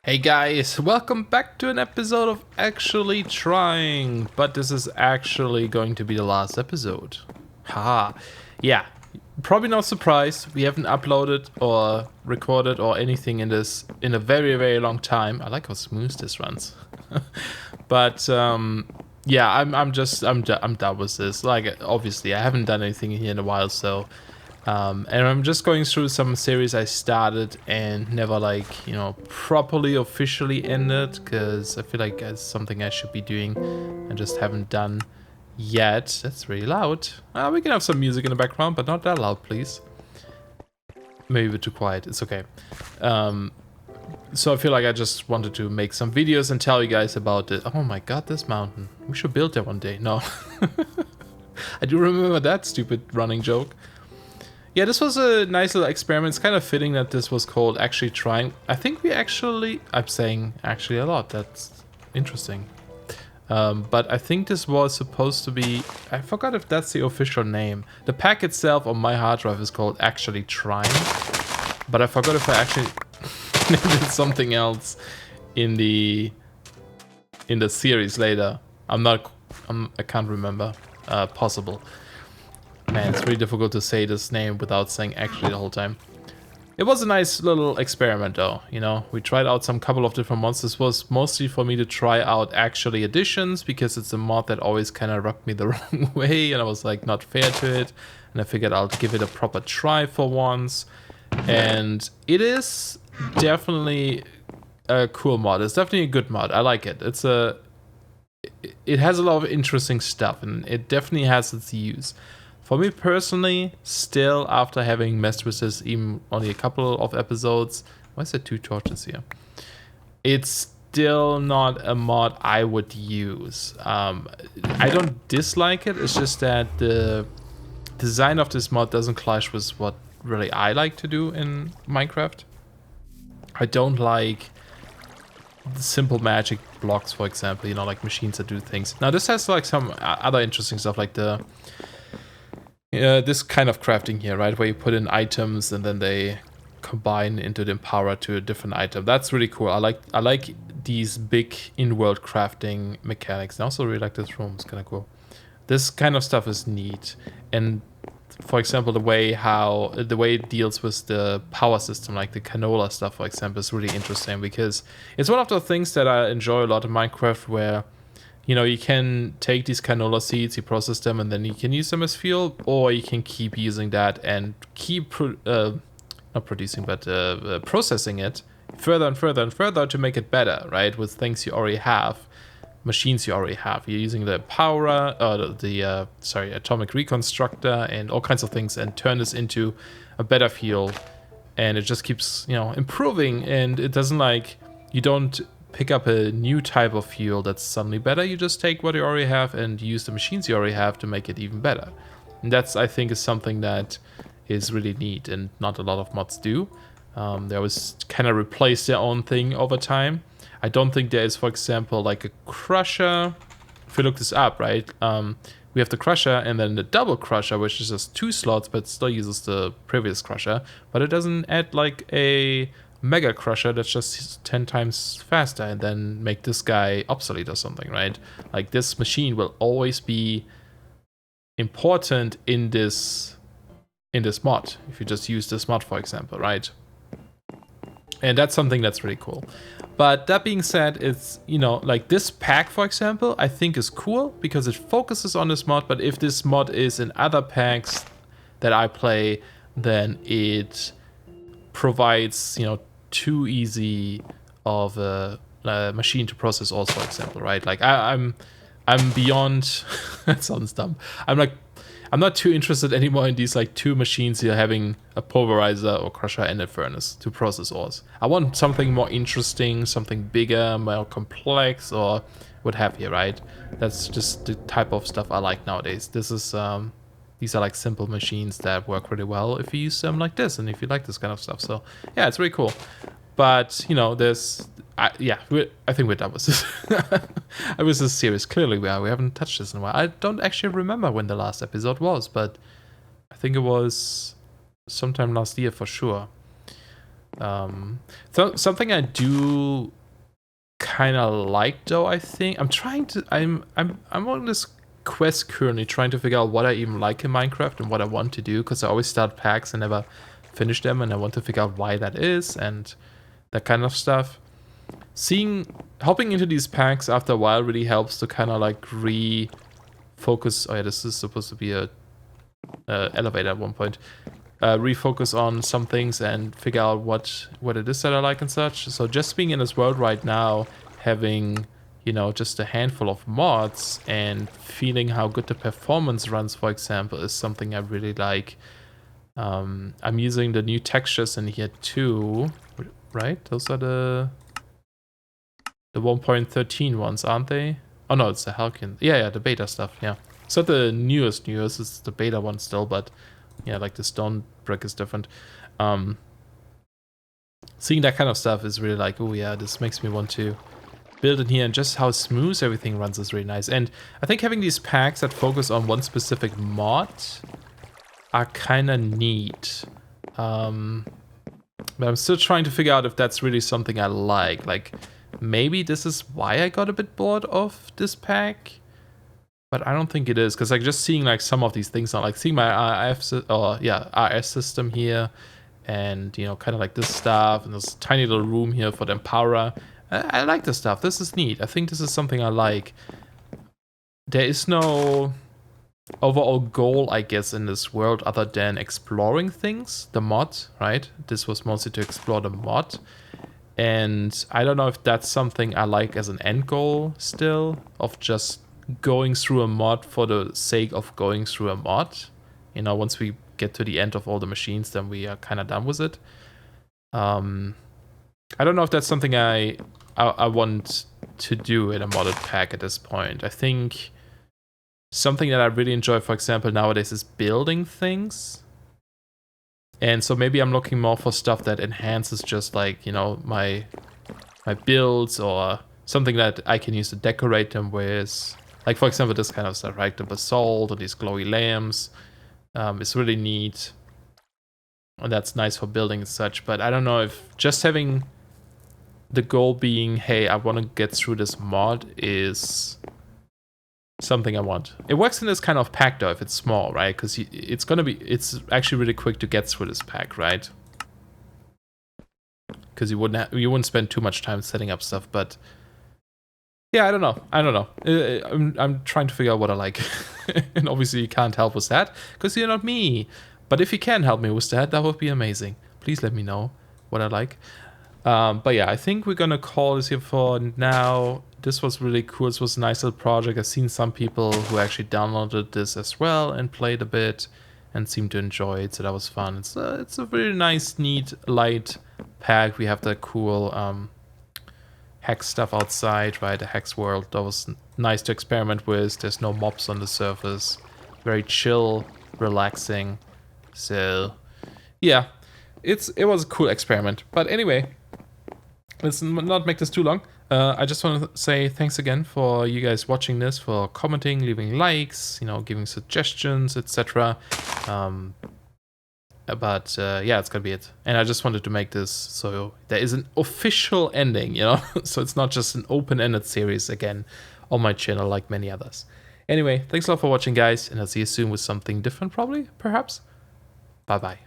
Hey guys, welcome back to an episode of Actually Trying, but this is actually going to be the last episode. Haha. Yeah, probably no surprise. We haven't uploaded or recorded or anything in this in a very, very long time. I like how smooth this runs. But yeah, I'm done with this. Like, obviously I haven't done anything here in a while, so and I'm just going through some series I started and never properly officially ended, because I feel like it's something I should be doing and just haven't done yet. That's really loud. We can have some music in the background, but not that loud, please. Maybe a bit too quiet. It's okay. So I feel like I just wanted to make some videos and tell you guys about it. Oh my god, this mountain. We should build that one day. No. I do remember that stupid running joke. Yeah, this was a nice little experiment. It's kind of fitting that this was called Actually Trying. I think I'm saying actually a lot. That's interesting. But I think this was supposed to be, I forgot if that's the official name. The pack itself on my hard drive is called Actually Trying. But I forgot if I actually named it something else in the series later. I can't remember. Possible. Man, it's really difficult to say this name without saying actually the whole time. It was a nice little experiment though, you know. We tried out some couple of different mods. This was mostly for me to try out actually additions, because it's a mod that always kind of rubbed me the wrong way and I was like not fair to it. And I figured I'll give it a proper try for once. And it is definitely a cool mod. It's definitely a good mod. I like it. It has a lot of interesting stuff and it definitely has its use. For me personally, still after having messed with this even only a couple of episodes, why is there two torches here? It's still not a mod I would use. I don't dislike it, it's just that the design of this mod doesn't clash with what really I like to do in Minecraft. I don't like the simple magic blocks, for example, you know, like machines that do things. Now this has like some other interesting stuff, like this kind of crafting here, right? Where you put in items and then they combine into the power to a different item. That's really cool. I like these big in-world crafting mechanics. I also really like this room. It's kind of cool. This kind of stuff is neat. And for example, the way it deals with the power system, like the canola stuff, for example, is really interesting, because it's one of the things that I enjoy a lot in Minecraft, where you know, you can take these canola seeds, you process them, and then you can use them as fuel, or you can keep using that and keep not producing, but processing it further and further and further to make it better, right? With things you already have, machines you already have. You're using the power, atomic reconstructor and all kinds of things, and turn this into a better fuel. And it just keeps, you know, improving, and it doesn't you don't pick up a new type of fuel that's suddenly better. You just take what you already have and use the machines you already have to make it even better. And that's, I think, is something that is really neat and not a lot of mods do. They always kind of replace their own thing over time. I don't think there is, for example, like a crusher. If you look this up, right? We have the crusher and then the double crusher, which is just 2 slots but still uses the previous crusher, but it doesn't add like a mega crusher that's just 10 times faster and then make this guy obsolete or something, right? Like, this machine will always be important in this mod if you just use this mod, for example, right? And that's something that's really cool. But that being said, it's, you know, like this pack, for example, I think is cool because it focuses on this mod. But if this mod is in other packs that I play, then it provides, you know, too easy of a machine to process also, for example, right? Like I'm beyond that sounds dumb. I'm not too interested anymore in these like 2 machines here having a pulverizer or crusher and a furnace to process ores. I want something more interesting, something bigger, more complex, or what have you, right? That's just the type of stuff I like nowadays. These are like simple machines that work really well if you use them like this and if you like this kind of stuff. So yeah, it's really cool. But you know, I think we're done with this. I was this series. Clearly we are. We haven't touched this in a while. I don't actually remember when the last episode was, but I think it was sometime last year for sure. So something I do kind of like, though, I think I'm on this quest currently, trying to figure out what I even like in Minecraft and what I want to do, because I always start packs and never finish them, and I want to figure out why that is and that kind of stuff. Hopping into these packs after a while really helps to kind of like refocus. Oh yeah, this is supposed to be a elevator at one point. Refocus on some things and figure out what it is that I like and such. So just being in this world right now, having, you know, just a handful of mods and feeling how good the performance runs, for example, is something I really like. I'm using the new textures in here too, right? Those are the 1.13 ones, aren't they? Oh no, it's the Halcyon. Yeah, the beta stuff, yeah. It's not the newest, it's the beta one still, but yeah, like the stone brick is different. Seeing that kind of stuff is really like, oh yeah, this makes me want to build in here, and just how smooth everything runs is really nice. And I think having these packs that focus on one specific mod are kind of neat. But I'm still trying to figure out if that's really something I like. Like, maybe this is why I got a bit bored of this pack, but I don't think it is, because like just seeing like some of these things, like seeing my RS system here, and you know, kind of like this stuff, and this tiny little room here for the Empower. I like this stuff. This is neat. I think this is something I like. There is no overall goal, I guess, in this world other than exploring things. The mod, right? This was mostly to explore the mod. And I don't know if that's something I like as an end goal still, of just going through a mod for the sake of going through a mod. You know, once we get to the end of all the machines, then we are kind of done with it. I don't know if that's something I want to do in a modded pack at this point. I think something that I really enjoy, for example, nowadays is building things. And so maybe I'm looking more for stuff that enhances just like, you know, my builds, or something that I can use to decorate them with. Like, for example, this kind of stuff, right? The basalt or these glowy lamps. It's really neat. And that's nice for building and such. But I don't know if just having the goal being, hey, I want to get through this mod is something I want. It works in this kind of pack though if it's small, right? Because it's actually really quick to get through this pack, right? Because you wouldn't spend too much time setting up stuff. But yeah, I don't know. I'm trying to figure out what I like, and obviously you can't help with that because you're not me. But if you can help me with that, that would be amazing. Please let me know what I like. But yeah, I think we're gonna call this here for now. This was really cool. This was a nice little project. I've seen some people who actually downloaded this as well and played a bit and seemed to enjoy it, so that was fun. It's a really nice, neat, light pack. We have the cool hex stuff outside, right? The hex world. That was nice to experiment with. There's no mobs on the surface. Very chill, relaxing. So yeah, it was a cool experiment. But anyway, let's not make this too long. I just want to say thanks again for you guys watching this, for commenting, leaving likes, you know, giving suggestions, etc. But yeah, it's gonna be it. And I just wanted to make this so there is an official ending, you know? So it's not just an open-ended series again on my channel like many others. Anyway, thanks a lot for watching, guys, and I'll see you soon with something different, probably, perhaps. Bye-bye.